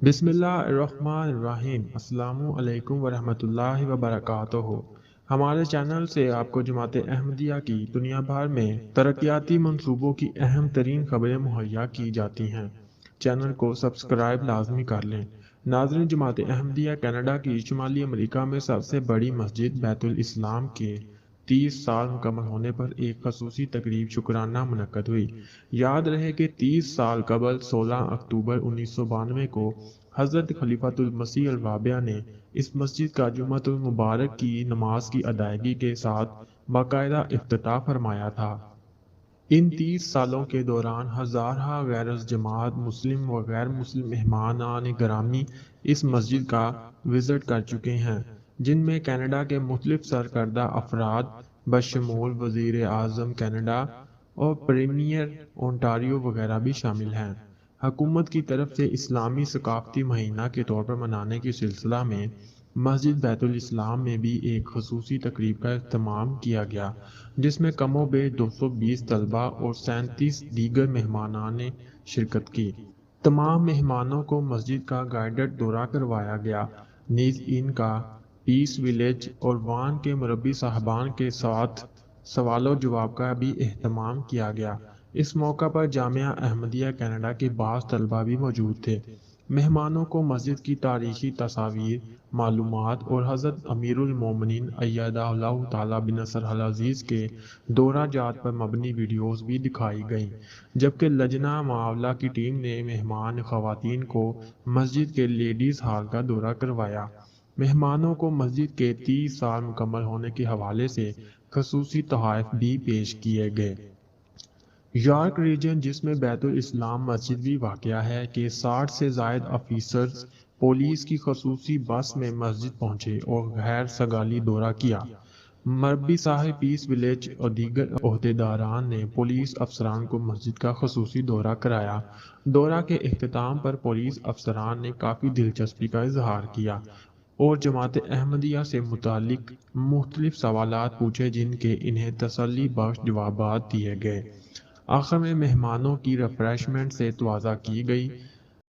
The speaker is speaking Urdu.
بسم اللہ الرحمن الرحیم۔ السلام علیکم ورحمۃ اللہ وبرکاتہ۔ ہمارے چینل سے آپ کو جماعت احمدیہ کی دنیا بھر میں ترقیاتی منصوبوں کی اہم ترین خبریں مہیا کی جاتی ہیں۔ چینل کو سبسکرائب لازمی کر لیں۔ ناظرین، جماعت احمدیہ کینیڈا کی شمالی امریکہ میں سب سے بڑی مسجد بیت الاسلام کے 30 سال مکمل ہونے پر ایک خصوصی تقریب شکرانہ منعقد ہوئی۔ یاد رہے کہ 30 سال قبل 16 اکتوبر 1992 کو حضرت خلیفۃ المسیح الرابع نے اس مسجد کا جمعۃ المبارک کی نماز کی ادائیگی کے ساتھ باقاعدہ افتتاح فرمایا تھا۔ ان 30 سالوں کے دوران ہزارہ غیر جماعت مسلم و غیر مسلم مہمانان گرامی اس مسجد کا وزٹ کر چکے ہیں، جن میں کینیڈا کے مختلف سرکردہ افراد بشمول وزیر اعظم کینیڈا اور پریمیئر اونٹاریو وغیرہ بھی شامل ہیں۔ حکومت کی طرف سے اسلامی ثقافتی مہینہ کے طور پر منانے کے سلسلہ میں مسجد بیت الاسلام میں بھی ایک خصوصی تقریب کا اہتمام کیا گیا، جس میں کم و بیش 220 طلبہ اور 37 دیگر مہمانان نے شرکت کی۔ تمام مہمانوں کو مسجد کا گائیڈڈ دورہ کروایا گیا، نیز ان کا پیس ولیج اور وان کے مربی صاحبان کے ساتھ سوال و جواب کا بھی اہتمام کیا گیا۔ اس موقع پر جامعہ احمدیہ کینیڈا کے بعض طلبہ بھی موجود تھے۔ مہمانوں کو مسجد کی تاریخی تصاویر، معلومات اور حضرت امیر المومنین ایدہ اللہ تعالیٰ بنصر العزیز کے دورہ جات پر مبنی ویڈیوز بھی دکھائی گئیں، جبکہ لجنہ معاملہ کی ٹیم نے مہمان خواتین کو مسجد کے لیڈیز ہال کا دورہ کروایا۔ مہمانوں کو مسجد کے 30 سال مکمل ہونے کے حوالے سے خصوصی تحائف بھی پیش کیے گئے۔ یارک ریجن، جس میں بیت الاسلام مسجد بھی واقع ہے، کے 60 سے زائد افیسرز پولیس کی خصوصی بس میں مسجد پہنچے اور غیر سگالی دورہ کیا۔ مربی صاحب پیس ولیج اور دیگر عہدیداران نے پولیس افسران کو مسجد کا خصوصی دورہ کرایا۔ دورہ کے اختتام پر پولیس افسران نے کافی دلچسپی کا اظہار کیا اور جماعت احمدیہ سے متعلق مختلف سوالات پوچھے، جن کے انہیں تسلی بخش جوابات دیے گئے۔ آخر میں مہمانوں کی ریفریشمنٹ سے توازہ کی گئی۔